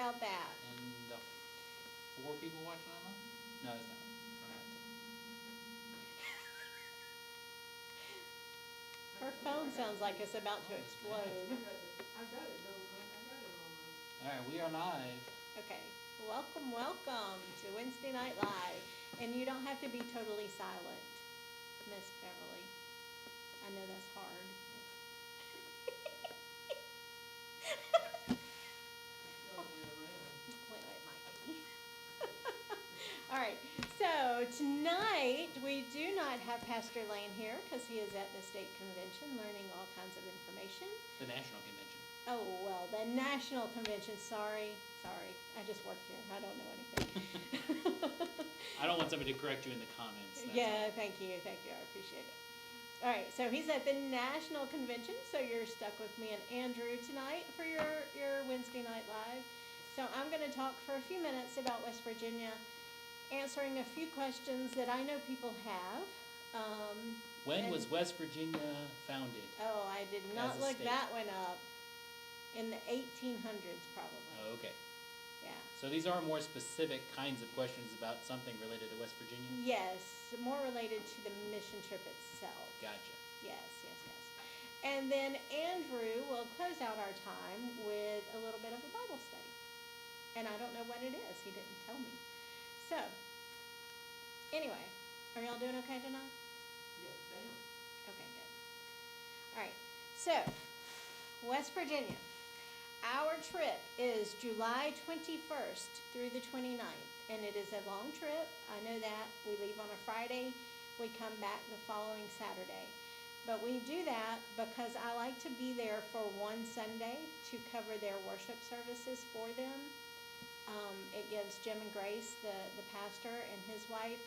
about that? And the 4 people watching online? No, it's not. I don't have Her phone sounds like it's about to Oh, it's bad. explode. I've got it, though, I got it on Alright, we are live. Okay, welcome, welcome to Wednesday Night Live. And you don't have to be totally silent, Miss Beverly. I know that's hard. Wait, it might be. All right, so tonight we do not have Pastor Lane here because he is at the state convention learning all kinds of information. The national convention. Oh, well, the national convention, sorry, I just work here, I don't know anything. I don't want somebody to correct you in the comments. That's Yeah, all. thank you, I appreciate it. All right, so he's at the national convention, so you're stuck with me and Andrew tonight for your Wednesday Night Live. So I'm going to talk for a few minutes about West Virginia, answering a few questions that I know people have. When was West Virginia founded? Oh, I did not As a look state? that one up. In the 1800s, probably. Oh, okay. Yeah. So these are more specific kinds of questions about something related to West Virginia? Yes, more related to the mission trip itself. Gotcha. Yes. And then Andrew will close out our time with a little bit of a Bible study. And I don't know what it is. He didn't tell me. So, anyway, are y'all doing okay tonight? Yes, ma'am. Okay, good. All right, so, West Virginia. Our trip is July 21st through the 29th, and it is a long trip. I know that. We leave on a Friday. We come back the following Saturday. But we do that because I like to be there for one Sunday to cover their worship services for them. It gives Jim and Grace, the pastor and his wife,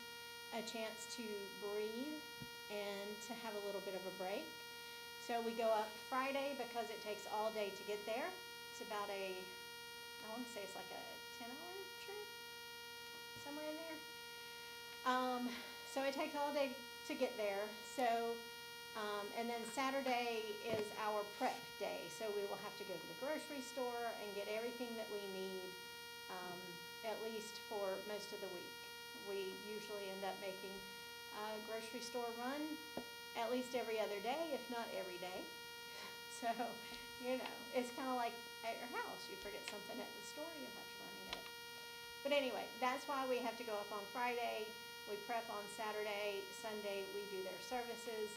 a chance to breathe and to have a little bit of a break. So we go up Friday because it takes all day to get there. It's about I want to say it's like a 10-hour trip, somewhere in there. So it takes all day to get there. So, and then Saturday is our prep day. So we will have to go to the grocery store and get everything that we need, at least for most of the week. We usually end up making a grocery store run at least every other day, if not every day. So, it's kind of like at your house. You forget something at the store, you have to run and get it. But anyway, that's why we have to go up on Friday. We prep on Saturday. Sunday, we do their services.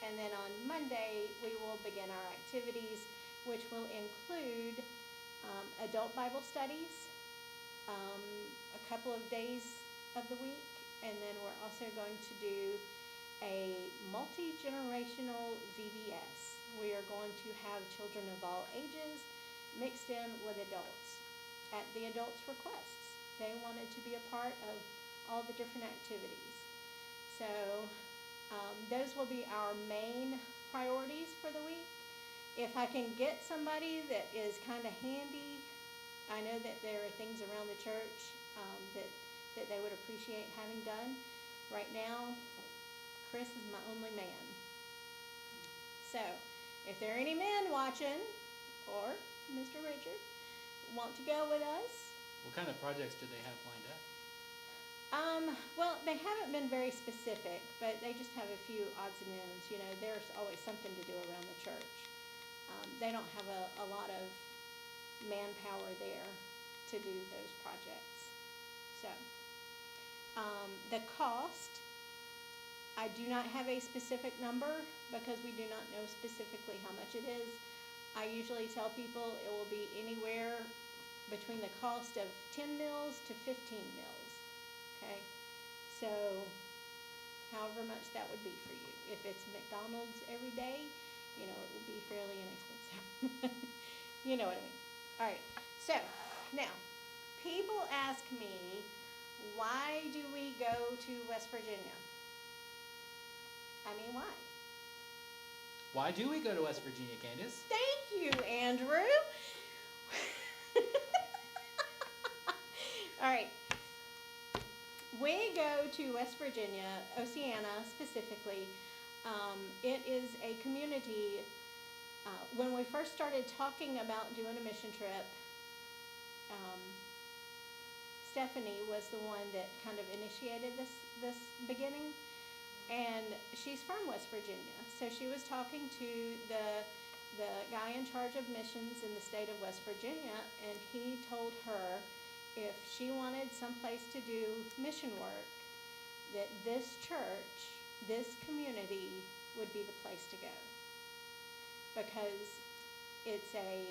And then on Monday, we will begin our activities, which will include adult Bible studies, a couple of days of the week. And then we're also going to do a multi-generational VBS. We are going to have children of all ages mixed in with adults at the adults' requests. They wanted to be a part of all the different activities. So those will be our main priorities for the week. If I can get somebody that is kind of handy, I know that there are things around the church that they would appreciate having done. Right now, Chris is my only man. So, if there are any men watching, or Mr. Richard, want to go with us? What kind of projects do they have lined up? Well, they haven't been very specific, but they just have a few odds and ends. There's always something to do around the church. They don't have a lot of manpower there to do those projects. So, the cost, I do not have a specific number because we do not know specifically how much it is. I usually tell people it will be anywhere between the cost of 10 meals to 15 meals. Okay? So, however much that would be for you. If it's McDonald's every day, it will be fairly inexpensive. You know what I mean. All right. So, now, people ask me, why do we go to West Virginia? I mean, why? Why do we go to West Virginia, Candace? Thank you, Andrew. All right. We go to West Virginia, Oceana specifically. It is a community. When we first started talking about doing a mission trip, um, Stephanie was the one that kind of initiated this beginning, and she's from West Virginia. So she was talking to the guy in charge of missions in the state of West Virginia, and he told her if she wanted someplace to do mission work, that this church, this community would be the place to go, because it's a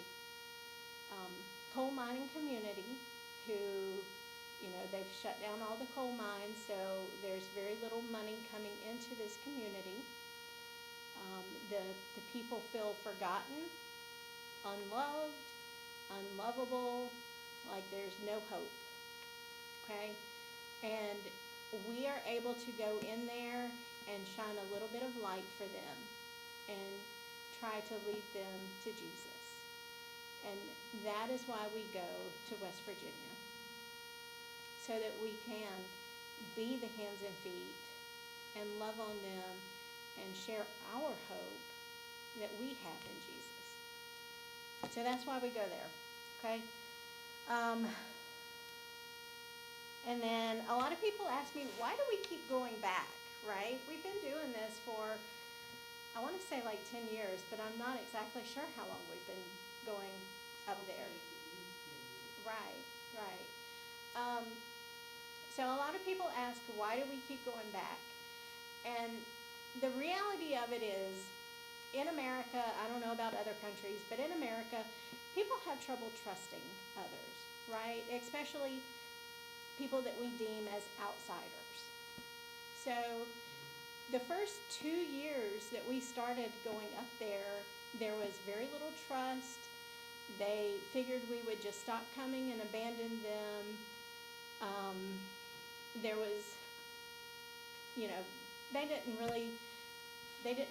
coal mining community who, they've shut down all the coal mines, so there's very little money coming into this community. The people feel forgotten, unloved, unlovable, like there's no hope, okay? And we are able to go in there and shine a little bit of light for them and try to lead them to Jesus. And that is why we go to West Virginia, so that we can be the hands and feet and love on them and share our hope that we have in Jesus. So that's why we go there, okay? And then a lot of people ask me, why do we keep going back, right? We've been doing this for, I want to say like 10 years, but I'm not exactly sure how long we've been going up there. It's at least 10 years. Right, right. So a lot of people ask, why do we keep going back? And the reality of it is, in America, I don't know about other countries, but in America, people have trouble trusting others, right? Especially people that we deem as outsiders. So the first 2 years that we started going up there was very little trust. They figured we would just stop coming and abandon them. There was, they didn't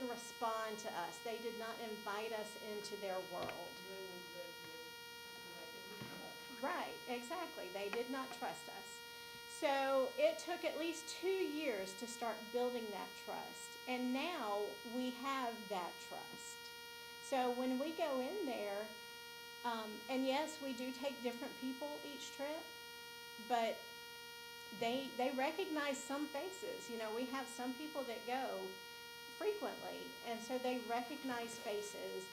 respond to us. They did not invite us into their world. They went to that field so they can be trusted. Right, exactly. They did not trust us. So it took at least 2 years to start building that trust. And now we have that trust. So when we go in there, and yes, we do take different people each trip, but they recognize some faces. We have some people that go frequently, and so they recognize faces,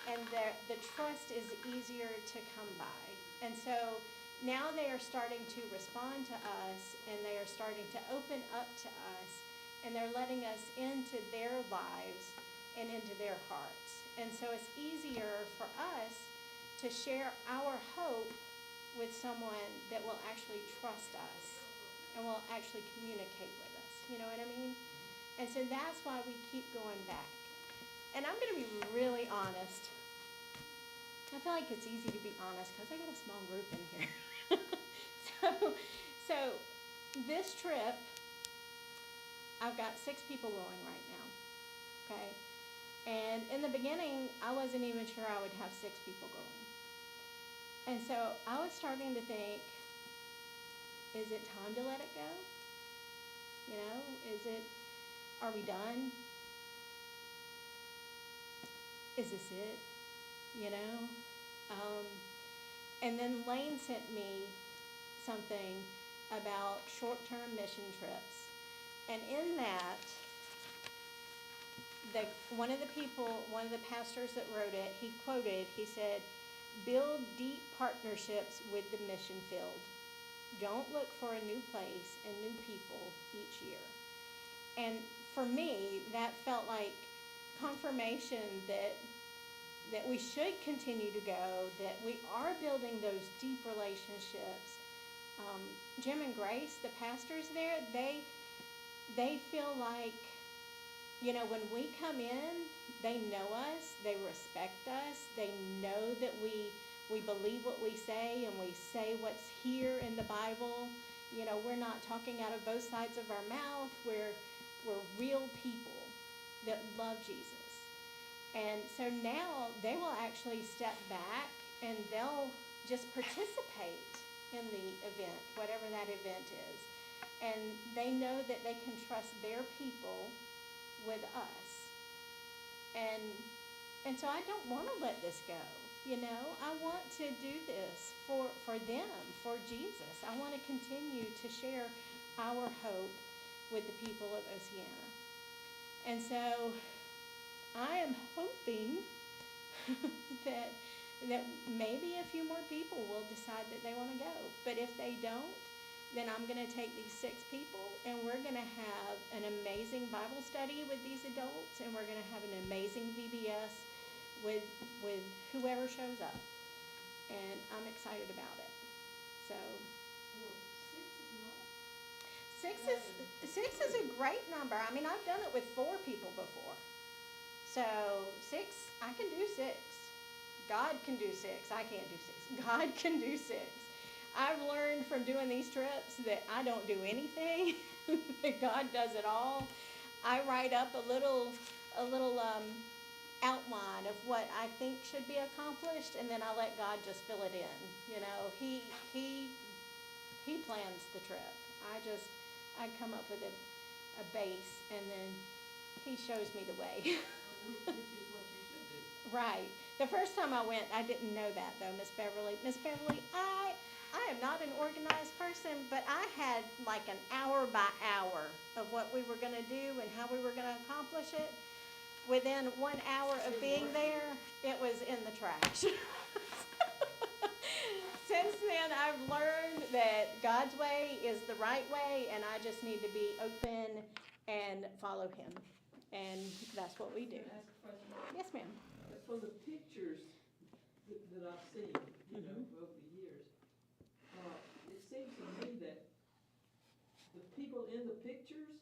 and the trust is easier to come by. And so now they are starting to respond to us, and they are starting to open up to us, and they're letting us into their lives and into their hearts. And so it's easier for us to share our hope with someone that will actually trust us and will actually communicate with us. You know what I mean? And so that's why we keep going back. And I'm going to be really honest. I feel like it's easy to be honest because I got a small group in here. So this trip, I've got 6 people going right now, okay? And in the beginning, I wasn't even sure I would have 6 people going. And so I was starting to think, is it time to let it go? Are we done? Is this it? And then Lane sent me something about short-term mission trips. And in that, one of the pastors that wrote it, he said, build deep partnerships with the mission field. Don't look for a new place and new people each year. And for me, that felt like confirmation that we should continue to go, that we are building those deep relationships. Jim and Grace, the pastors there, they feel like, when we come in, they know us, they respect us, they know that we believe what we say, and we say what's here in the Bible. We're not talking out of both sides of our mouth. We're real people that love Jesus. And so now they will actually step back and they'll just participate in the event, whatever that event is. And they know that they can trust their people with us. And so I don't want to let this go. I want to do this for them, for Jesus. I want to continue to share our hope with the people of Oceana. And so I am hoping that maybe a few more people will decide that they want to go. But if they don't, then I'm going to take these 6 people and we're going to have an amazing Bible study with these adults, and we're going to have an amazing VBS with whoever shows up. And I'm excited about it. So Well, 6 is not. 6 is a great number. I mean, I've done it with 4 people before. So 6, I can do 6. God can do 6. I can't do 6. God can do 6. I've learned from doing these trips that I don't do anything. That God does it all. I write up a little outline of what I think should be accomplished, and then I let God just fill it in. You know, He plans the trip. I come up with a base, and then He shows me the way. Which is what you should do. Right. The first time I went, I didn't know that though, Miss Beverly. Miss Beverly, I am not an organized person, but I had like an hour by hour of what we were going to do and how we were going to accomplish it. Within 1 hour of being there, it was in the trash. Since then, I've learned that God's way is the right way, and I just need to be open and follow Him. And that's what we do. Can I ask a question? Yes, ma'am. From the pictures that I've seen, you know, over the years, it seems to me that the people in the pictures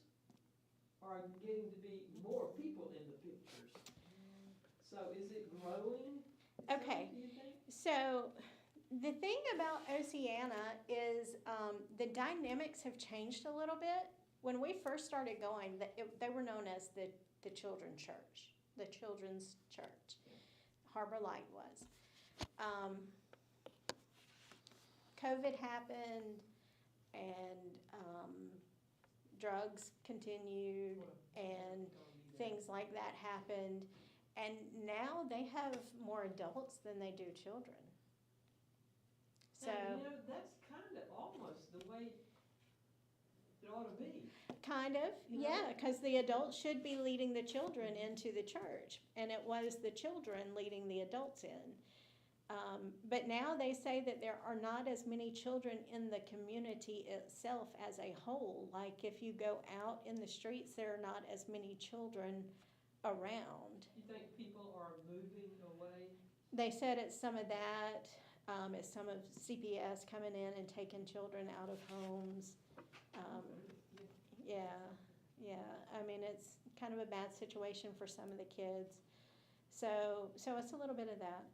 are getting to be more people in the pictures. So is it growing? Okay. Do you think? So the thing about Oceana is the dynamics have changed a little bit. When we first started going, they were known as the Children's Church, the Children's Church. Harbor Light was. COVID happened, and drugs continued, and things like that happened. And now they have more adults than they do children. So, And, you know, that's kind of almost the way it ought to be. kind of, You know? yeah, because the adults should be leading the children into the church, and it was the children leading the adults in. But now they say that there are not as many children in the community itself as a whole. Like if you go out in the streets, there are not as many children around. You think people are moving away? They said it's some of that, it's some of CPS coming in and taking children out of homes. Yeah. I mean, it's kind of a bad situation for some of the kids. So it's a little bit of that.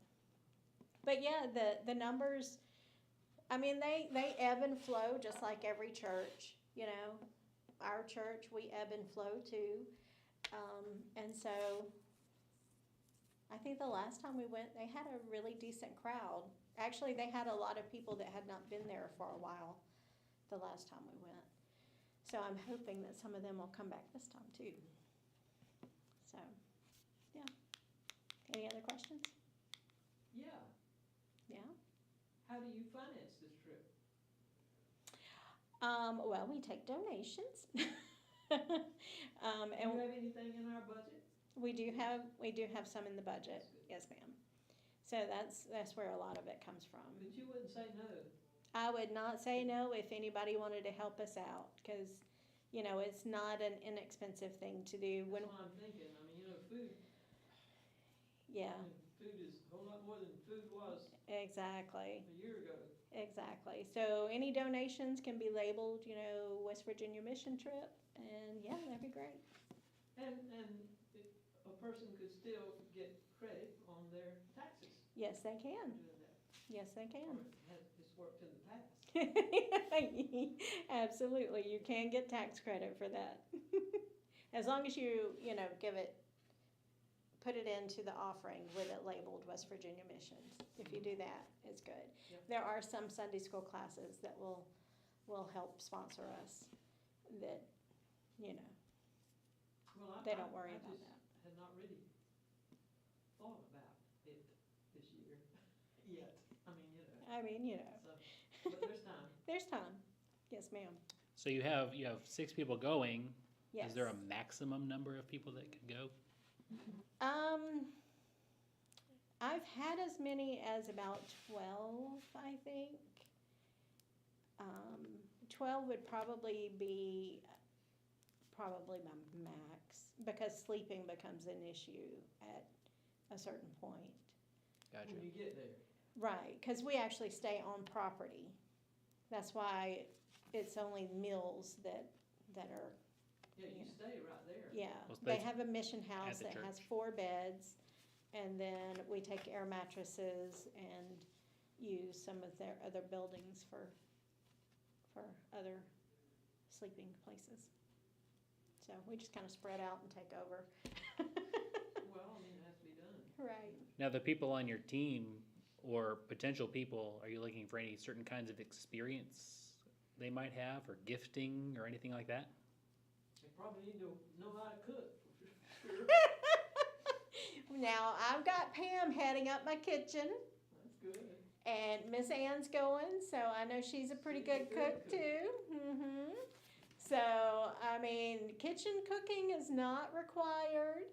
But yeah, the numbers, I mean, they ebb and flow just like every church, you know. Our church, we ebb and flow too. And so I think the last time we went, they had a really decent crowd. Actually, they had a lot of people that had not been there for a while the last time we went. So I'm hoping that some of them will come back this time too. So, yeah. Any other questions? Yeah. Yeah? How do you finance this trip? Well, we take donations. Do And you have anything in our budget? we do have some in the budget. That's good. Yes, ma'am. So that's where a lot of it comes from. But you wouldn't say no. I would not say no if anybody wanted to help us out, because, you know, it's not an inexpensive thing to do. That's When, what I'm thinking. I mean, you know, food, yeah, food is a whole lot more than food was exactly, a year ago. exactly. So any donations can be labeled, you know, West Virginia mission trip, and yeah, that'd be great. And a person could still get credit on their taxes Yes, they can. doing that. Yes, they can. Or it's worked in the past. Absolutely, you can get tax credit for that. As long as you know, put it into the offering with it labeled West Virginia Missions. If you do that, it's good. Yep. There are some Sunday school classes that will help sponsor us that, you know, Well, they don't worry I about just that. had not really thought about it this year yet. I mean, you know. I mean, you know, So but there's time. There's time. Yes, ma'am. So you have 6 people going. Yes. Is there a maximum number of people that can go? I've had as many as about 12, I think. 12 would probably be my max, because sleeping becomes an issue at a certain point. Gotcha. When you get there. Right, because we actually stay on property. That's why it's only meals that are, Yeah, you Yeah. stay right there. yeah. Well, They that's have a mission house the that has church. 4 beds, and then we take air mattresses and use some of their other buildings for other sleeping places. So we just kind of spread out and take over. Well, I mean, it has to be done. Right. Now, the people on your team or potential people, are you looking for any certain kinds of experience they might have, or gifting, or anything like that? They probably need to know how to cook, for sure. Now, I've got Pam heading up my kitchen, That's good. and Miss Ann's going, so I know she's a pretty She's good a good cook cook. too. So, I mean, kitchen cooking is not required.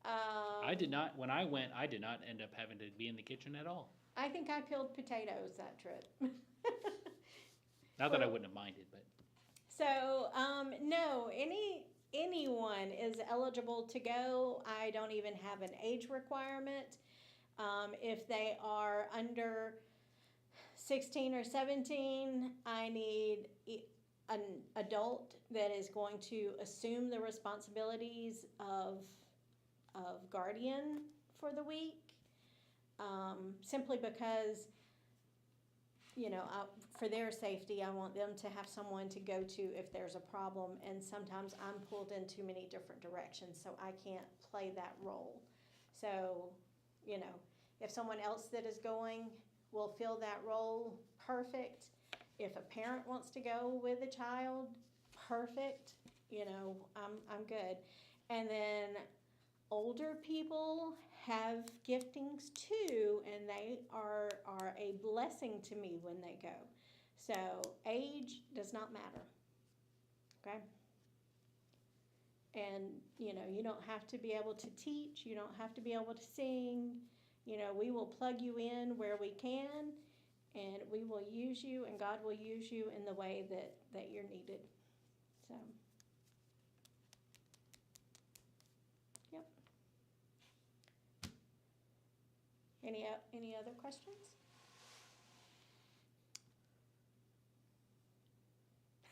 I did not, when I went, I did not end up having to be in the kitchen at all. I think I peeled potatoes that trip. Not that I Well- wouldn't have minded, but So, no, anyone is eligible to go. I don't even have an age requirement. If they are under 16 or 17, I need an adult that is going to assume the responsibilities of guardian for the week. Simply because, for their safety, I want them to have someone to go to if there's a problem, and sometimes I'm pulled in too many different directions, so I can't play that role. So, if someone else that is going will fill that role, perfect. If a parent wants to go with a child, perfect. I'm good. And then older people have giftings too, and they are a blessing to me when they go. So age does not matter, okay? And, you don't have to be able to teach, you don't have to be able to sing. We will plug you in where we can, and we will use you, and God will use you in the way that you're needed. So, yep. Any other questions?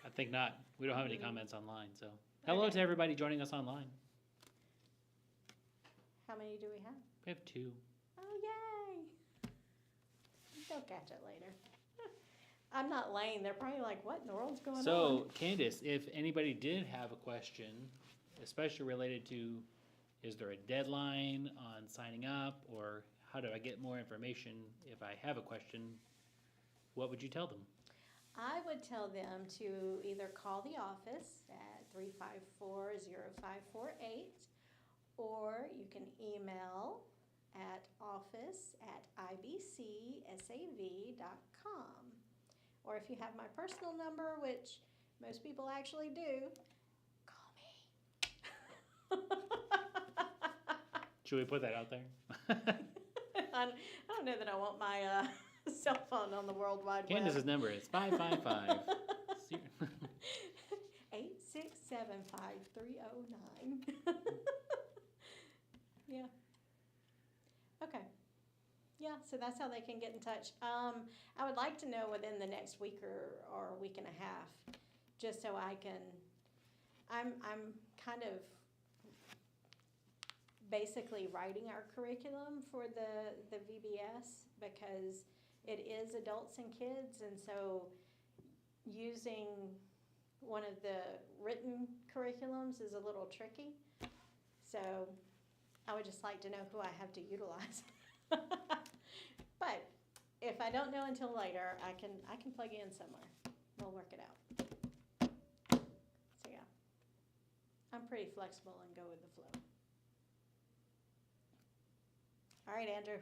I think not. We don't have any comments online, so. Hello Okay. to everybody joining us online. How many do we have? We have 2. Oh, yay! They'll catch it later. I'm not lame. They're probably like, what in the world's going on? So, Candace, if anybody did have a question, especially related to, is there a deadline on signing up, or how do I get more information if I have a question, what would you tell them? I would tell them to either call the office at 354-0548, or you can email at office@ibcsav.com. Or if you have my personal number, which most people actually do, call me. Should we put that out there? I don't know that I want my cell phone on the World Wide Web. Candace's number is 555. 8675309. Yeah. Okay. Yeah, so that's how they can get in touch. I would like to know within the next week or a week and a half, just so I can. I'm kind of basically writing our curriculum for the VBS, because it is adults and kids, and so using one of the written curriculums is a little tricky. So I would just like to know who I have to utilize. But if I don't know until later, I can plug you in somewhere. We'll work it out. So yeah, I'm pretty flexible and go with the flow. All right, Andrew.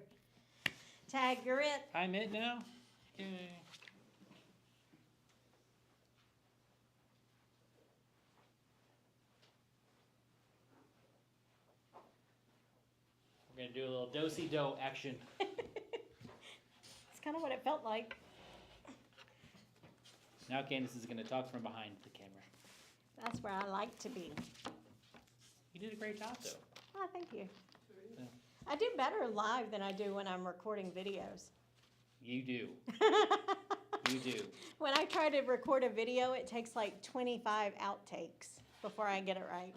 Tag, you're it. I'm it now? Yay. We're gonna do a little do-si-do action. It's kind of what it felt like. Now Candace is gonna talk from behind the camera. That's where I like to be. You did a great job, though. Oh, thank you. Yeah. I do better live than I do when I'm recording videos. You do. You do. When I try to record a video, it takes like 25 outtakes before I get it right.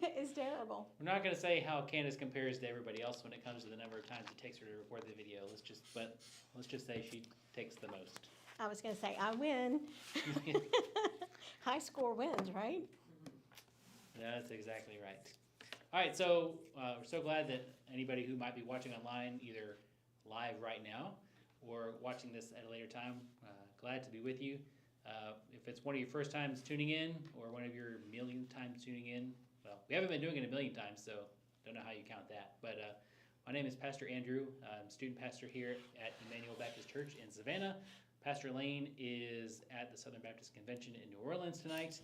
It's terrible. We're not gonna say how Candace compares to everybody else when it comes to the number of times it takes her to record the video. Let's just say she takes the most. I was going to say, I win. High score wins, right? That's exactly right. All right, so we're so glad that anybody who might be watching online, either live right now or watching this at a later time, glad to be with you. If it's one of your first times tuning in or one of your million times tuning in, well, we haven't been doing it a million times, so don't know how you count that. But my name is Pastor Andrew. I'm student pastor here at Emmanuel Baptist Church in Savannah. Pastor Lane is at the Southern Baptist Convention in New Orleans tonight,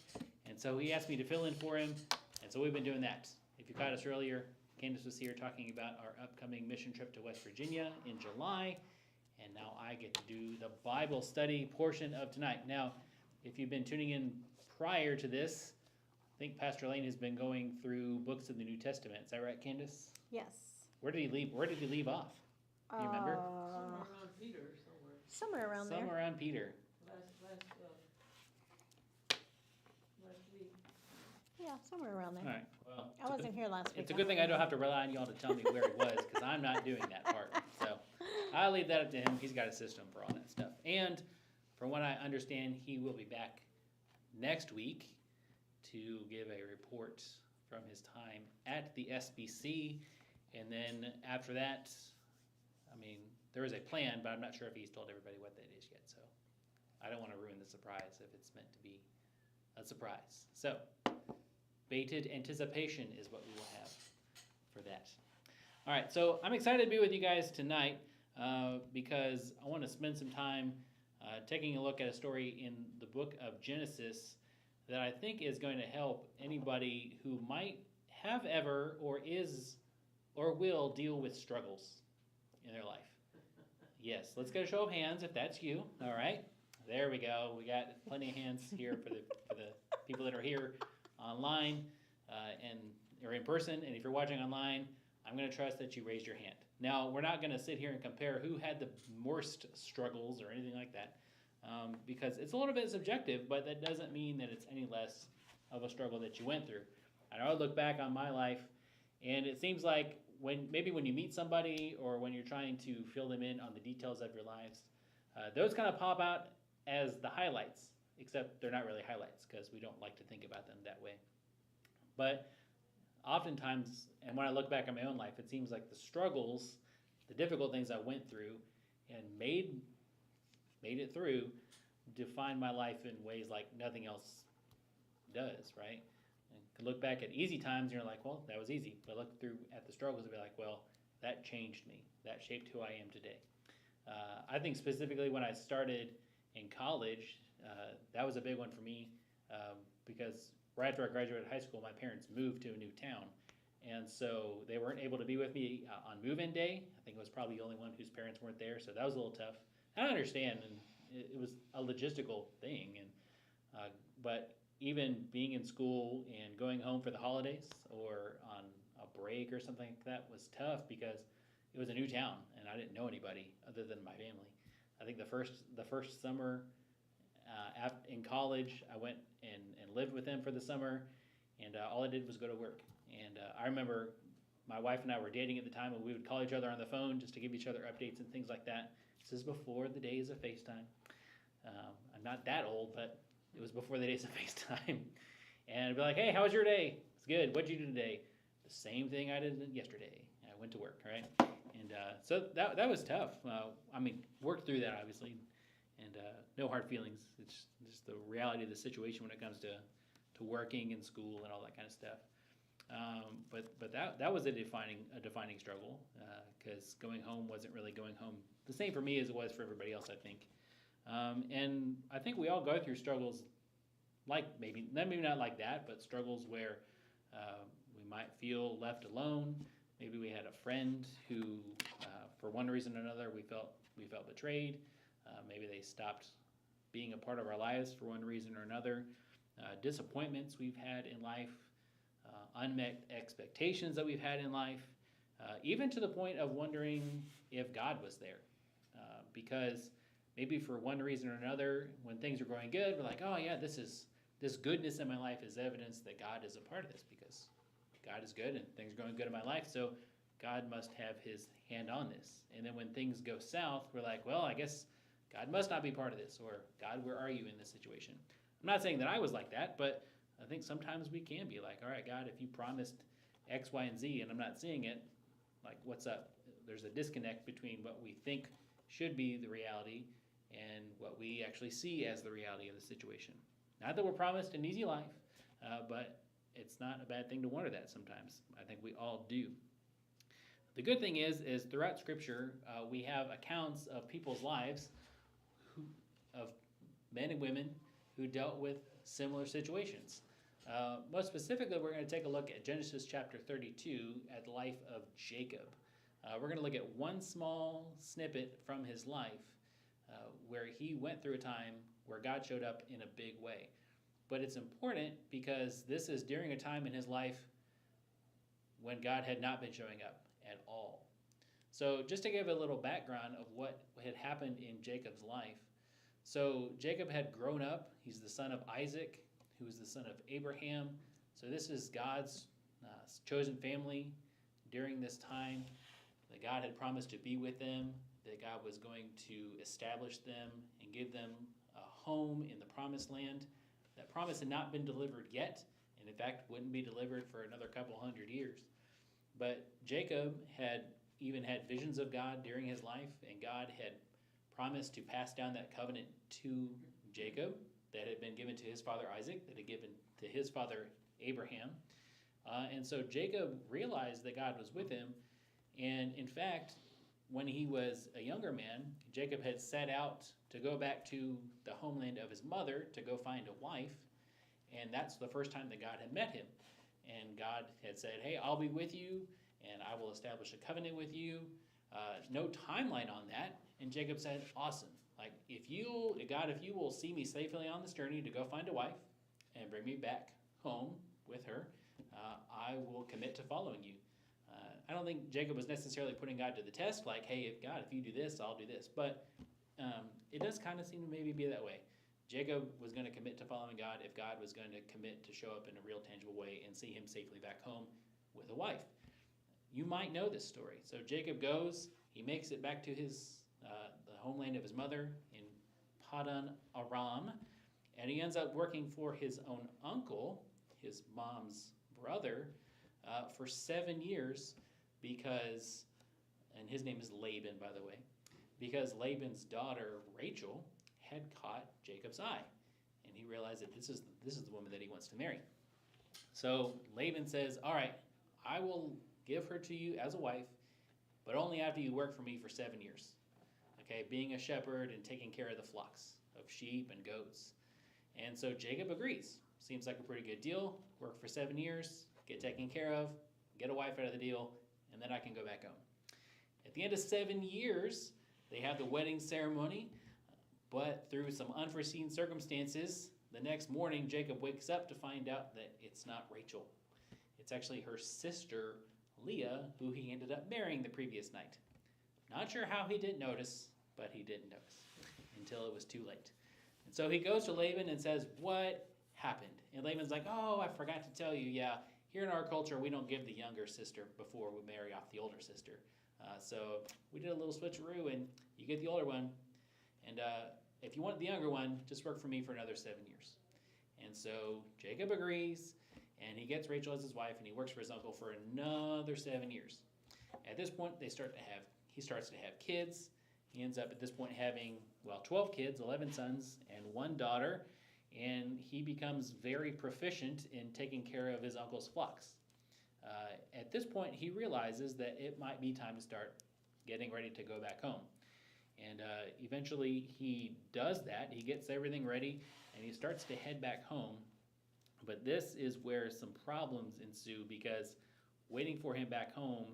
and so he asked me to fill in for him, and so we've been doing that. If you caught us earlier, Candace was here talking about our upcoming mission trip to West Virginia in July, and now I get to do the Bible study portion of tonight. Now, if you've been tuning in prior to this, I think Pastor Lane has been going through books of the New Testament. Is that right, Candace? Yes. Where did he leave off? You remember? Somewhere around Peter, Somewhere around there. Somewhere around Peter. Last week. Yeah, somewhere around All there. right. Well, I wasn't here last week. it's a good thing I don't have to rely on y'all to tell me where he was, because I'm not doing that part. So I'll leave that up to him. He's got a system for all that stuff. And from what I understand, he will be back next week to give a report from his time at the SBC. And then after that, I mean, there is a plan, but I'm not sure if he's told everybody what that is yet. So I don't want to ruin the surprise if it's meant to be a surprise. So bated anticipation is what we will have for that. All right, so I'm excited to be with you guys tonight because I want to spend some time taking a look at a story in the book of Genesis that I think is going to help anybody who might have ever or is or will deal with struggles in their life. Yes, let's get a show of hands if that's you. All right, there we go. We got plenty of hands here for the people that are here online or in person. And if you're watching online, I'm going to trust that you raised your hand. Now, we're not going to sit here and compare who had the worst struggles or anything like that, because it's a little bit subjective, but that doesn't mean that it's any less of a struggle that you went through. I know I look back on my life, and it seems like when you meet somebody or when you're trying to fill them in on the details of your lives, those kind of pop out as the highlights, except they're not really highlights because we don't like to think about them that way. But oftentimes, and when I look back on my own life, it seems like the struggles, the difficult things I went through and made it through, define my life in ways like nothing else does, right? And can look back at easy times and you're like, well, that was easy. But look through at the struggles and be like, well, that changed me. That shaped who I am today. I think specifically when I started in college, that was a big one for me because right after I graduated high school, my parents moved to a new town. And so they weren't able to be with me on move-in day. I think it was probably the only one whose parents weren't there, so that was a little tough. I understand, and it was a logistical thing. And but even being in school and going home for the holidays or on a break or something like that was tough because it was a new town and I didn't know anybody other than my family. I think the first summer in college, I went and lived with them for the summer, and all I did was go to work. And I remember my wife and I were dating at the time, and we would call each other on the phone just to give each other updates and things like that. This is before the days of FaceTime. I'm not that old, but it was before the days of FaceTime. And I'd be like, hey, how was your day? It's good. What'd you do today? The same thing I did yesterday. I went to work, right? And so that was tough. I mean, worked through that, obviously, and no hard feelings. It's just the reality of the situation when it comes to working and school and all that kind of stuff. But that was a defining struggle because going home wasn't really going home the same for me as it was for everybody else, I think. And I think we all go through struggles like maybe not like that, but struggles where we might feel left alone. maybe we had a friend who, for one reason or another, we felt betrayed. Maybe they stopped being a part of our lives for one reason or another. Disappointments we've had in life, unmet expectations that we've had in life, even to the point of wondering if God was there. Because maybe for one reason or another, when things are going good, we're like, oh yeah, this goodness in my life is evidence that God is a part of this, because God is good and things are going good in my life, so God must have his hand on this. And then when things go south, we're like, well, I guess God must not be part of this, or God, where are you in this situation? I'm not saying that I was like that, but I think sometimes we can be like, all right, God, if you promised X, Y, and Z and I'm not seeing it, like, what's up? There's a disconnect between what we think should be the reality and what we actually see as the reality of the situation. Not that we're promised an easy life, but it's not a bad thing to wonder that sometimes. I think we all do. The good thing is throughout Scripture, we have accounts of people's lives, of men and women who dealt with similar situations. Most specifically, we're going to take a look at Genesis chapter 32 at the life of Jacob. We're going to look at one small snippet from his life where he went through a time where God showed up in a big way. But it's important because this is during a time in his life when God had not been showing up at all. So just to give a little background of what had happened in Jacob's life. So Jacob had grown up. He's the son of Isaac, who is the son of Abraham. So this is God's chosen family during this time, that God had promised to be with them, that God was going to establish them and give them a home in the promised land. That promise had not been delivered yet, and in fact wouldn't be delivered for another couple hundred years. But Jacob had even had visions of God during his life, and God had promised to pass down that covenant to Jacob that had been given to his father Isaac, that had given to his father Abraham. And so Jacob realized that God was with him, and in fact, when he was a younger man, Jacob had set out to go back to the homeland of his mother to go find a wife, and that's the first time that God had met him. And God had said, hey, I'll be with you, and I will establish a covenant with you. No timeline on that. And Jacob said, awesome. Like, God, if you will see me safely on this journey to go find a wife and bring me back home with her, I will commit to following you. I don't think Jacob was necessarily putting God to the test, like, hey, if you do this, I'll do this. But it does kind of seem to maybe be that way. Jacob was going to commit to following God if God was going to commit to show up in a real tangible way and see him safely back home with a wife. You might know this story. So Jacob goes, he makes it back to his the homeland of his mother in Padan Aram, and he ends up working for his own uncle, his mom's brother, for 7 years because, and his name is Laban, by the way, because Laban's daughter, Rachel, had caught Jacob's eye, and he realized that this is the woman that he wants to marry. So Laban says, all right, I will give her to you as a wife, but only after you work for me for 7 years. Okay, being a shepherd and taking care of the flocks of sheep and goats. And so Jacob agrees. Seems like a pretty good deal. Work for 7 years, get taken care of, get a wife out of the deal, and then I can go back home. At the end of 7 years, they have the wedding ceremony, but through some unforeseen circumstances, the next morning Jacob wakes up to find out that it's not Rachel. It's actually her sister, Leah, who he ended up marrying the previous night. Not sure how he didn't notice, but he didn't notice until it was too late. And so he goes to Laban and says, what happened? And Laban's like, oh, I forgot to tell you, yeah, here in our culture, we don't give the younger sister before we marry off the older sister. So we did a little switcheroo, and you get the older one. And if you want the younger one, just work for me for another 7 years. And so Jacob agrees, and he gets Rachel as his wife, and he works for his uncle for another 7 years. At this point, he starts to have kids. He ends up at this point having, 12 kids, 11 sons, and 1 daughter, and he becomes very proficient in taking care of his uncle's flocks. At this point, he realizes that it might be time to start getting ready to go back home. And eventually he does that. He gets everything ready, and he starts to head back home. But this is where some problems ensue, because waiting for him back home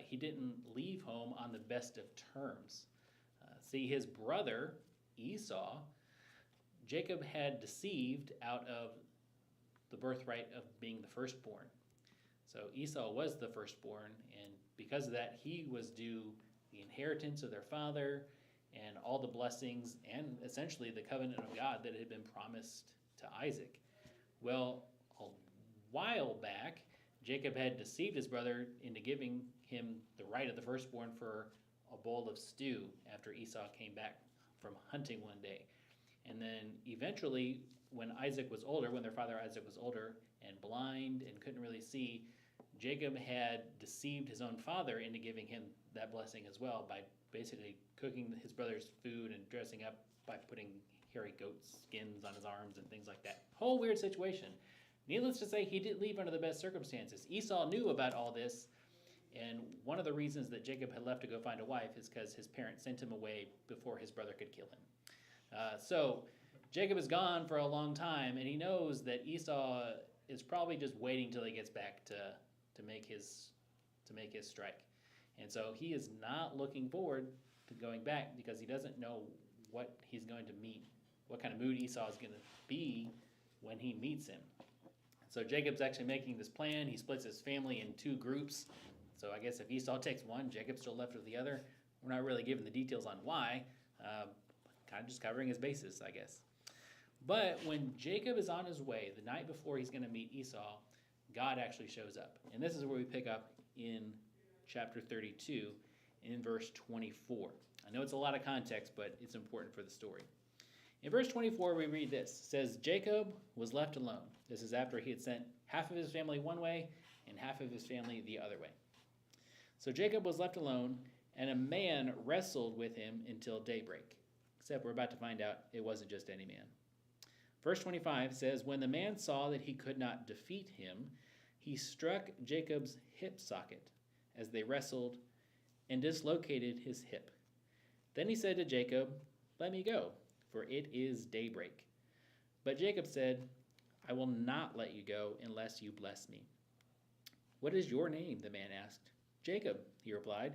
he didn't leave home on the best of terms. See, his brother, Esau, Jacob had deceived out of the birthright of being the firstborn. So Esau was the firstborn, and because of that, he was due the inheritance of their father and all the blessings and essentially the covenant of God that had been promised to Isaac. Well, a while back, Jacob had deceived his brother into giving him the right of the firstborn for a bowl of stew after Esau came back from hunting one day. And then eventually, when Isaac was older, when their father Isaac was older and blind and couldn't really see, Jacob had deceived his own father into giving him that blessing as well by basically cooking his brother's food and dressing up by putting hairy goat skins on his arms and things like that. Whole weird situation. Needless to say, he didn't leave under the best circumstances. Esau knew about all this, and one of the reasons that Jacob had left to go find a wife is because his parents sent him away before his brother could kill him. So Jacob is gone for a long time, and he knows that Esau is probably just waiting till he gets back to make his strike. And so he is not looking forward to going back because he doesn't know what he's going to meet, what kind of mood Esau is going to be when he meets him. So Jacob's actually making this plan. He splits his family in two groups. So I guess if Esau takes one, Jacob's still left with the other. We're not really given the details on why. Kind of just covering his bases, I guess. But when Jacob is on his way, the night before he's going to meet Esau, God actually shows up. And this is where we pick up in chapter 32 in verse 24. I know it's a lot of context, but it's important for the story. In verse 24, we read this. It says, Jacob was left alone. This is after he had sent half of his family one way and half of his family the other way. So Jacob was left alone, and a man wrestled with him until daybreak. Except we're about to find out it wasn't just any man. Verse 25 says, when the man saw that he could not defeat him, he struck Jacob's hip socket as they wrestled and dislocated his hip. Then he said to Jacob, let me go, for it is daybreak. But Jacob said, I will not let you go unless you bless me. What is your name? The man asked. Jacob, he replied.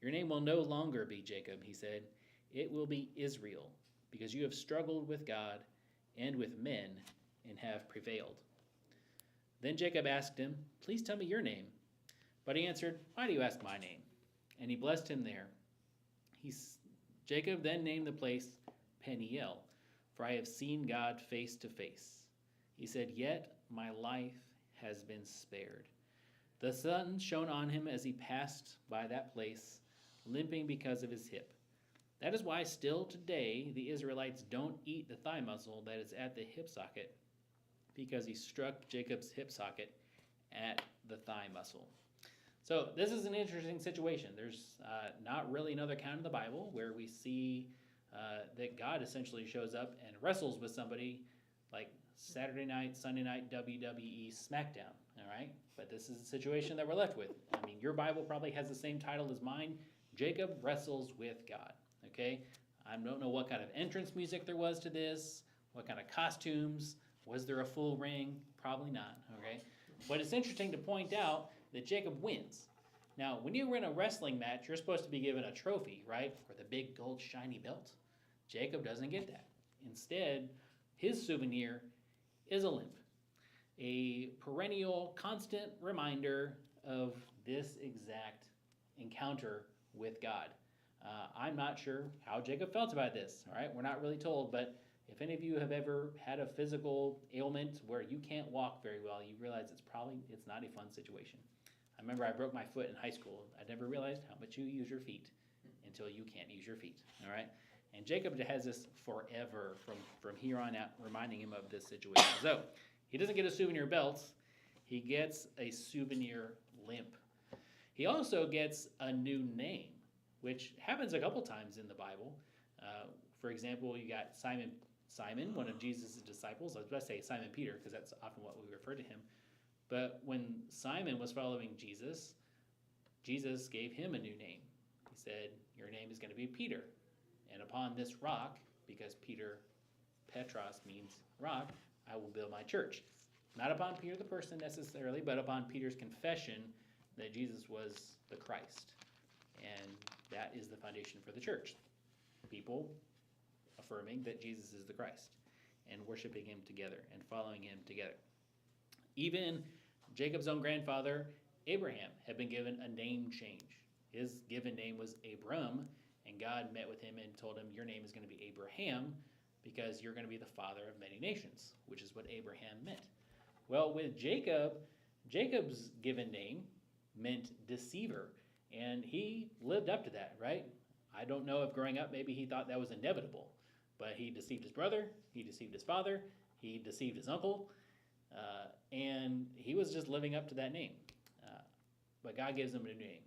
Your name will no longer be Jacob, he said. It will be Israel, because you have struggled with God and with men and have prevailed. Then Jacob asked him, please tell me your name. But he answered, why do you ask my name? And he blessed him there. Jacob then named the place Peniel, for I have seen God face to face. He said, yet my life has been spared. The sun shone on him as he passed by that place, limping because of his hip. That is why still today the Israelites don't eat the thigh muscle that is at the hip socket, because he struck Jacob's hip socket at the thigh muscle. So this is an interesting situation. There's not really another account in the Bible where we see that God essentially shows up and wrestles with somebody like Saturday night, Sunday night, WWE SmackDown, all right? But this is the situation that we're left with. I mean, your Bible probably has the same title as mine, Jacob Wrestles with God, okay? I don't know what kind of entrance music there was to this, what kind of costumes, was there a full ring? Probably not, okay? But it's interesting to point out that Jacob wins. Now, when you win a wrestling match, you're supposed to be given a trophy, right? Or the big gold shiny belt. Jacob doesn't get that. Instead, his souvenir is a limp. A perennial, constant reminder of this exact encounter with God. I'm not sure how Jacob felt about this, all right? We're not really told, but if any of you have ever had a physical ailment where you can't walk very well, you realize it's not a fun situation. I remember I broke my foot in high school. I never realized how much you use your feet until you can't use your feet, all right? And Jacob has this forever from here on out, reminding him of this situation. So he doesn't get a souvenir belt. He gets a souvenir limp. He also gets a new name, which happens a couple times in the Bible. For example, you got Simon, one of Jesus' disciples. I was about to say Simon Peter, because that's often what we refer to him. But when Simon was following Jesus, Jesus gave him a new name. He said, your name is going to be Peter. And upon this rock, because Petros means rock, I will build my church. Not upon Peter the person necessarily, but upon Peter's confession that Jesus was the Christ. And that is the foundation for the church. People affirming that Jesus is the Christ and worshiping him together and following him together. Even Jacob's own grandfather, Abraham, had been given a name change. His given name was Abram, and God met with him and told him, your name is going to be Abraham because you're going to be the father of many nations, which is what Abraham meant. Well, with Jacob, Jacob's given name meant deceiver, and he lived up to that, right? I don't know if growing up maybe he thought that was inevitable, but he deceived his brother, he deceived his father, he deceived his uncle, and he was just living up to that name. But God gives him a new name.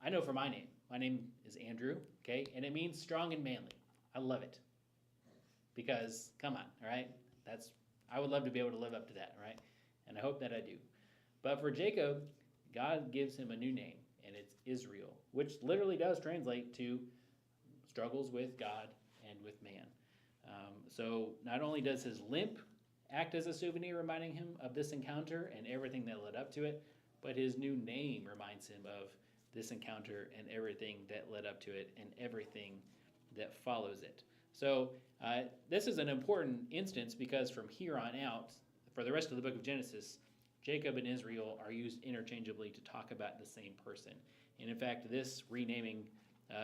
I know for my name is Andrew, okay, and it means strong and manly. I love it. Because, come on, all right? I would love to be able to live up to that, all right? And I hope that I do. But for Jacob, God gives him a new name, and it's Israel, which literally does translate to struggles with God and with man. So not only does his limp act as a souvenir reminding him of this encounter and everything that led up to it, but his new name reminds him of this encounter and everything that led up to it and everything that follows it. So this is an important instance because from here on out, for the rest of the book of Genesis, Jacob and Israel are used interchangeably to talk about the same person. And in fact, this renaming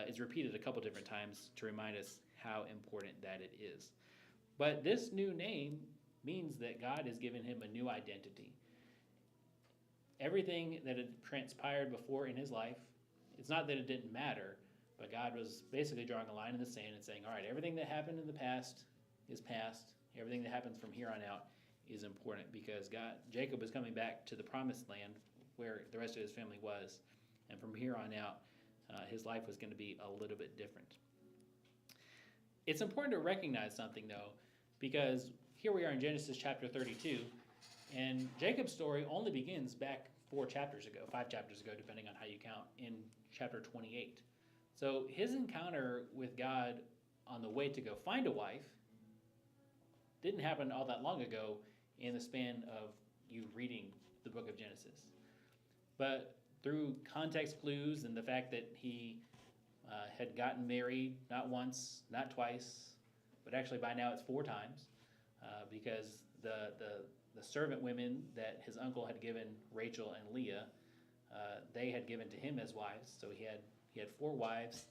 is repeated a couple different times to remind us how important that it is. But this new name means that God has given him a new identity. Everything that had transpired before in his life, it's not that it didn't matter, but God was basically drawing a line in the sand and saying, all right, everything that happened in the past is past. Everything that happens from here on out is important because Jacob is coming back to the promised land where the rest of his family was. And from here on out, his life was going to be a little bit different. It's important to recognize something, though, because here we are in Genesis chapter 32, and Jacob's story only begins back 5 chapters ago, depending on how you count, in chapter 28. So his encounter with God on the way to go find a wife didn't happen all that long ago in the span of you reading the book of Genesis. But through context clues and the fact that he had gotten married not once, not twice, but actually by now it's 4 times, because the servant women that his uncle had given Rachel and Leah, they had given to him as wives. So he had 4 wives,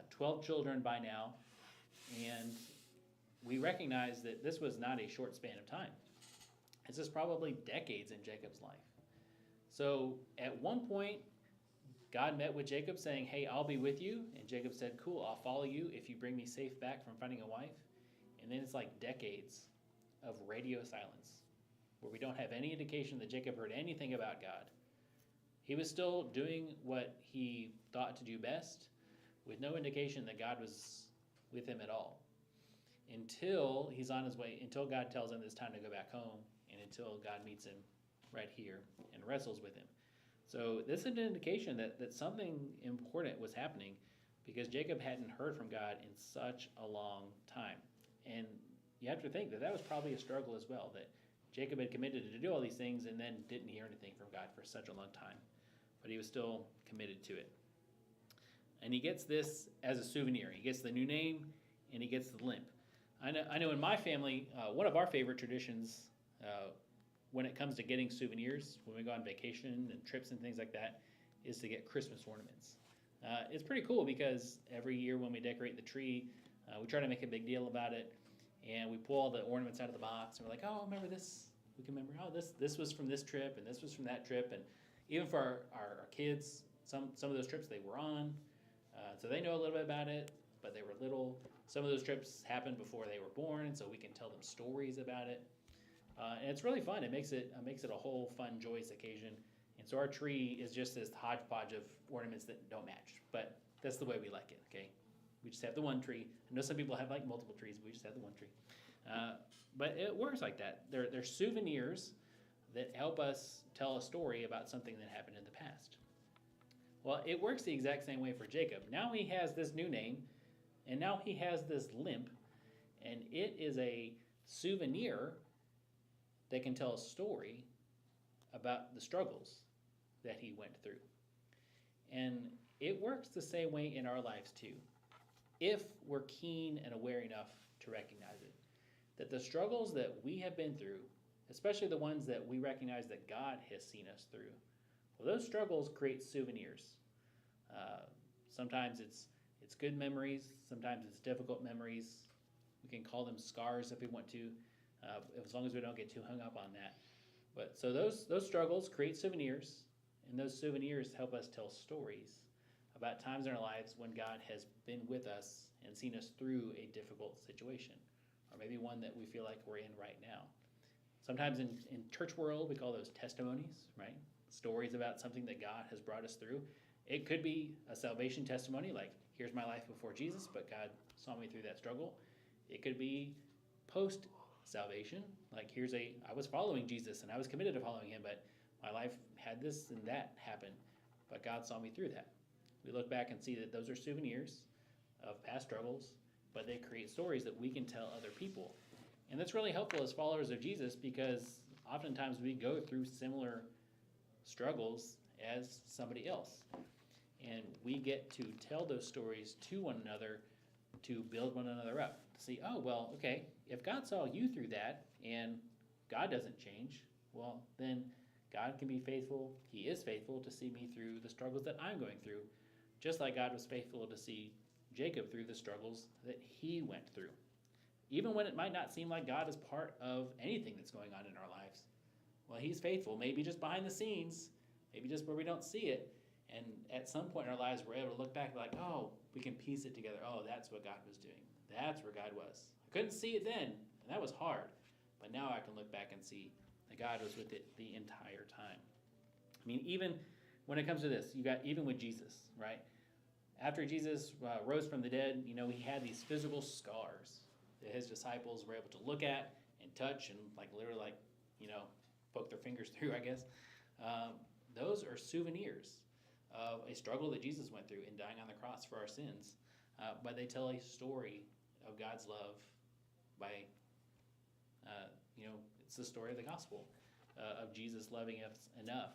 12 children by now, and we recognize that this was not a short span of time. This is probably decades in Jacob's life. So at one point, God met with Jacob saying, hey, I'll be with you. And Jacob said, cool, I'll follow you if you bring me safe back from finding a wife. And then it's like decades of radio silence where we don't have any indication that Jacob heard anything about God. He was still doing what he thought to do best with no indication that God was with him at all until he's on his way, until God tells him it's time to go back home and until God meets him right here and wrestles with him. So this is an indication that something important was happening because Jacob hadn't heard from God in such a long time. And you have to think that was probably a struggle as well, that Jacob had committed to do all these things and then didn't hear anything from God for such a long time. But he was still committed to it. And he gets this as a souvenir. He gets the new name and he gets the limp. I know in my family, one of our favorite traditions when it comes to getting souvenirs, when we go on vacation and trips and things like that, is to get Christmas ornaments. It's pretty cool because every year when we decorate the tree, we try to make a big deal about it, and we pull all the ornaments out of the box, and we're like, oh, remember this? We can remember, oh, this was from this trip, and this was from that trip, and even for our kids, some of those trips they were on, so they know a little bit about it, but they were little. Some of those trips happened before they were born, so we can tell them stories about it. And it's really fun. It makes it a whole fun, joyous occasion. And so our tree is just this hodgepodge of ornaments that don't match. But that's the way we like it, okay? We just have the one tree. I know some people have like multiple trees, but we just have the one tree. But it works like that. They're souvenirs that help us tell a story about something that happened in the past. Well, it works the exact same way for Jacob. Now he has this new name, and now he has this limp, and it is a souvenir that can tell a story about the struggles that he went through. And it works the same way in our lives too, if we're keen and aware enough to recognize it. That the struggles that we have been through, especially the ones that we recognize that God has seen us through, well, those struggles create souvenirs. Sometimes it's good memories, sometimes it's difficult memories. We can call them scars if we want to, as long as we don't get too hung up on that. But so those struggles create souvenirs, and those souvenirs help us tell stories about times in our lives when God has been with us and seen us through a difficult situation, or maybe one that we feel like we're in right now. Sometimes in church world, we call those testimonies, right? Stories about something that God has brought us through. It could be a salvation testimony, like, here's my life before Jesus, but God saw me through that struggle. It could be post-salvation, like, I was following Jesus and I was committed to following him, but my life had this and that happen, but God saw me through that. We look back and see that those are souvenirs of past struggles, but they create stories that we can tell other people. And that's really helpful as followers of Jesus, because oftentimes we go through similar struggles as somebody else. And we get to tell those stories to one another to build one another up. To see, oh, well, okay, if God saw you through that and God doesn't change, well, then God can be faithful. He is faithful to see me through the struggles that I'm going through, just like God was faithful to see Jacob through the struggles that he went through. Even when it might not seem like God is part of anything that's going on in our lives. Well, he's faithful, maybe just behind the scenes, maybe just where we don't see it. And at some point in our lives, we're able to look back like, oh, we can piece it together. Oh, that's what God was doing. That's where God was. I couldn't see it then, and that was hard. But now I can look back and see that God was with it the entire time. I mean, even when it comes to this, you got even with Jesus, right? After Jesus rose from the dead, he had these physical scars that his disciples were able to look at and touch and literally poke their fingers through, I guess. Those are souvenirs of a struggle that Jesus went through in dying on the cross for our sins. But they tell a story of God's love by, it's the story of the gospel of Jesus loving us enough.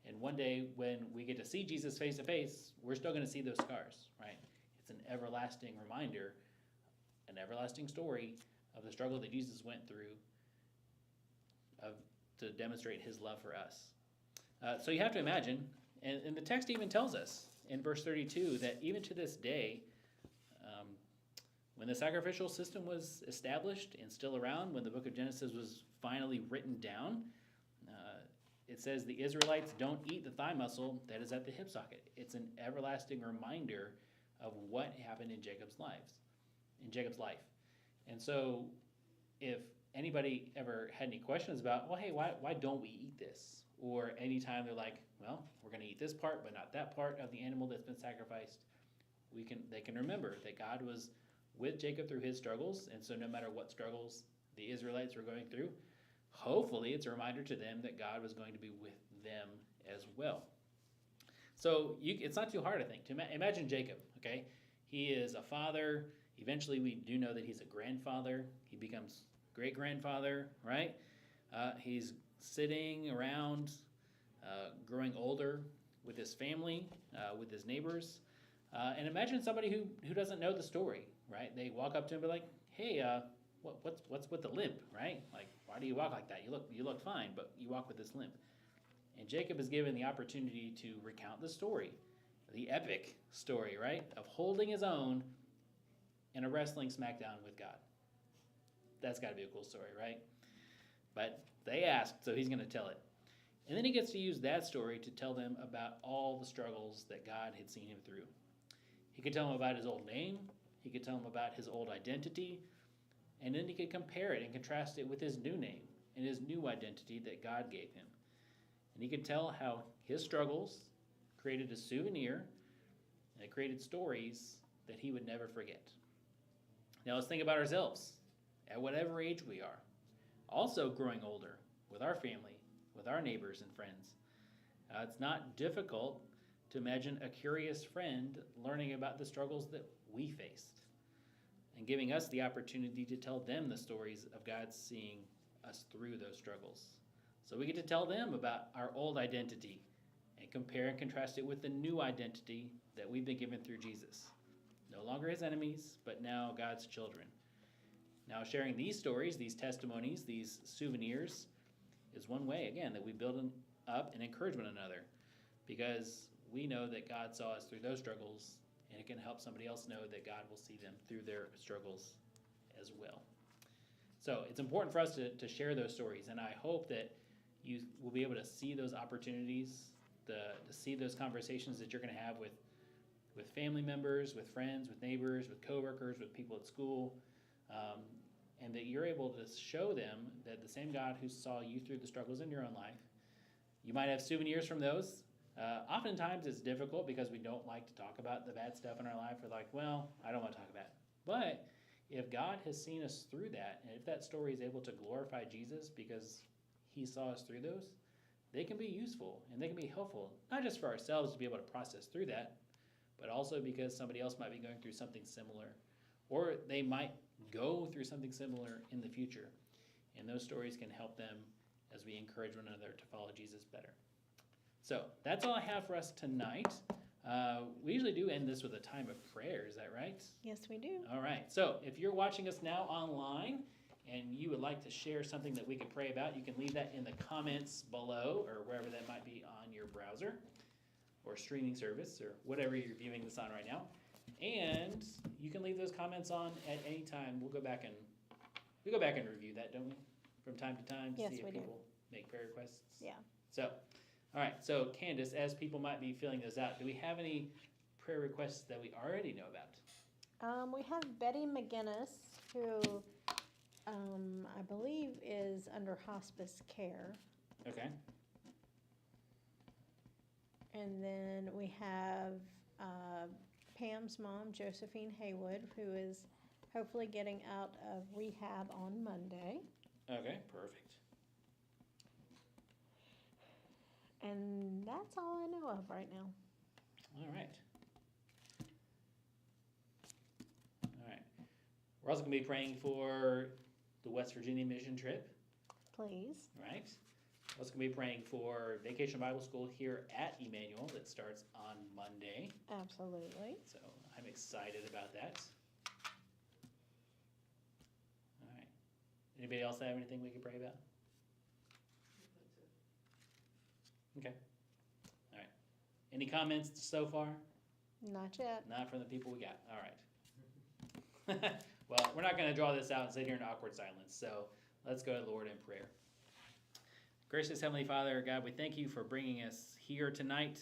And one day when we get to see Jesus face to face, we're still going to see those scars, right? It's an everlasting reminder, an everlasting story of the struggle that Jesus went through to demonstrate his love for us. So you have to imagine, and the text even tells us in verse 32 that even to this day, when the sacrificial system was established and still around, when the book of Genesis was finally written down, it says the Israelites don't eat the thigh muscle that is at the hip socket. It's an everlasting reminder of what happened in Jacob's life. And so if anybody ever had any questions about, well, hey, why don't we eat this? Or anytime they're like, well, we're going to eat this part, but not that part of the animal that's been sacrificed, they can remember that God was with Jacob through his struggles, and so no matter what struggles the Israelites were going through, hopefully it's a reminder to them that God was going to be with them as well. So it's not too hard, I think, to imagine Jacob, okay? He is a father. Eventually we do know that he's a grandfather. He becomes great-grandfather, right? He's sitting around, growing older with his family, with his neighbors. And imagine somebody who doesn't know the story, right? They walk up to him and be like, hey, what's with the limp, right? Like, why do you walk like that? You look fine, but you walk with this limp. And Jacob is given the opportunity to recount the story, the epic story, right? Of holding his own in a wrestling smackdown with God. That's got to be a cool story, right? But they asked, so he's going to tell it. And then he gets to use that story to tell them about all the struggles that God had seen him through. He could tell them about his old name. He could tell them about his old identity. And then he could compare it and contrast it with his new name and his new identity that God gave him. And he could tell how his struggles created a souvenir and it created stories that he would never forget. Now let's think about ourselves at whatever age we are. Also growing older with our family, with our neighbors and friends. It's not difficult to imagine a curious friend learning about the struggles that we faced and giving us the opportunity to tell them the stories of God seeing us through those struggles. So we get to tell them about our old identity and compare and contrast it with the new identity that we've been given through Jesus. No longer his enemies, but now God's children. Now, sharing these stories, these testimonies, these souvenirs is one way, again, that we build up and encourage one another, because we know that God saw us through those struggles, and it can help somebody else know that God will see them through their struggles as well. So it's important for us to share those stories, and I hope that you will be able to see those opportunities, to see those conversations that you're going to have with family members, with friends, with neighbors, with coworkers, with people at school, and that you're able to show them that the same God who saw you through the struggles in your own life, you might have souvenirs from those. Oftentimes it's difficult because we don't like to talk about the bad stuff in our life. We're like, well, I don't want to talk about it. But if God has seen us through that, and if that story is able to glorify Jesus because he saw us through those, they can be useful and they can be helpful, not just for ourselves to be able to process through that, but also because somebody else might be going through something similar, or they might go through something similar in the future. And those stories can help them as we encourage one another to follow Jesus better. So that's all I have for us tonight. We usually do end this with a time of prayer. Is that right? Yes, we do. All right. So if you're watching us now online and you would like to share something that we could pray about, you can leave that in the comments below or wherever that might be on your browser or streaming service or whatever you're viewing this on right now. And you can leave those comments on at any time. We go back and review that, don't we? From time to time to Yes, see if we do. people make prayer requests. Yeah. So, all right. So, Candace, as people might be filling those out, do we have any prayer requests that we already know about? We have Betty McGinnis, who I believe is under hospice care. Okay. And then we have Pam's mom, Josephine Haywood, who is hopefully getting out of rehab on Monday. Okay. Perfect. And that's all I know of right now. All right. All right. We're also going to be praying for the West Virginia mission trip. Please. Right. We're also going to be praying for Vacation Bible School here at Emmanuel that starts on Monday. Absolutely. So I'm excited about that. All right. Anybody else have anything we could pray about? Okay. All right. Any comments so far? Not yet. Not from the people we got. All right. Well, we're not going to draw this out and sit here in awkward silence. So let's go to the Lord in prayer. Gracious Heavenly Father, God, we thank you for bringing us here tonight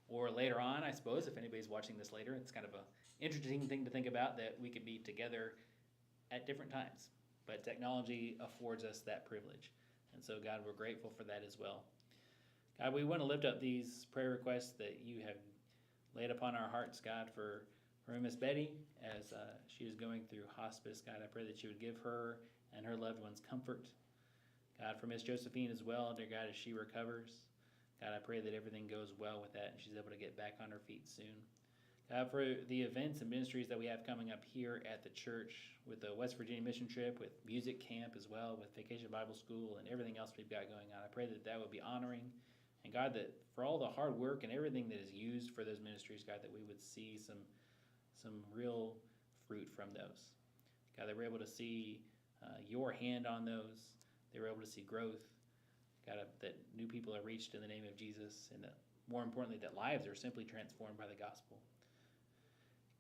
or later on, I suppose, if anybody's watching this later. It's kind of an interesting thing to think about that we could be together at different times. But technology affords us that privilege. And so, God, we're grateful for that as well. God, we want to lift up these prayer requests that you have laid upon our hearts, God, for Miss Betty as she is going through hospice. God, I pray that you would give her and her loved ones comfort. God, for Miss Josephine as well, dear God, as she recovers. God, I pray that everything goes well with that and she's able to get back on her feet soon. God, for the events and ministries that we have coming up here at the church with the West Virginia mission trip, with music camp as well, with Vacation Bible School and everything else we've got going on, I pray that that would be honoring. And God, that for all the hard work and everything that is used for those ministries, God, that we would see some real fruit from those. God, that we're able to see your hand on those. They were able to see growth. God, that new people are reached in the name of Jesus, and that more importantly, that lives are simply transformed by the gospel.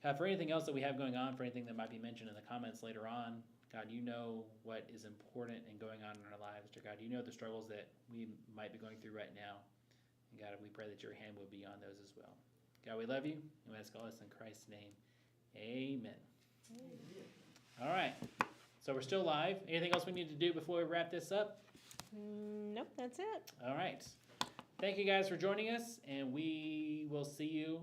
God, for anything else that we have going on, for anything that might be mentioned in the comments later on, God, you know what is important and going on in our lives. Dear God, you know the struggles that we might be going through right now. And God, we pray that your hand will be on those as well. God, we love you, and we ask all this in Christ's name. Amen. All right. So we're still live. Anything else we need to do before we wrap this up? Nope, that's it. All right. Thank you guys for joining us, and we will see you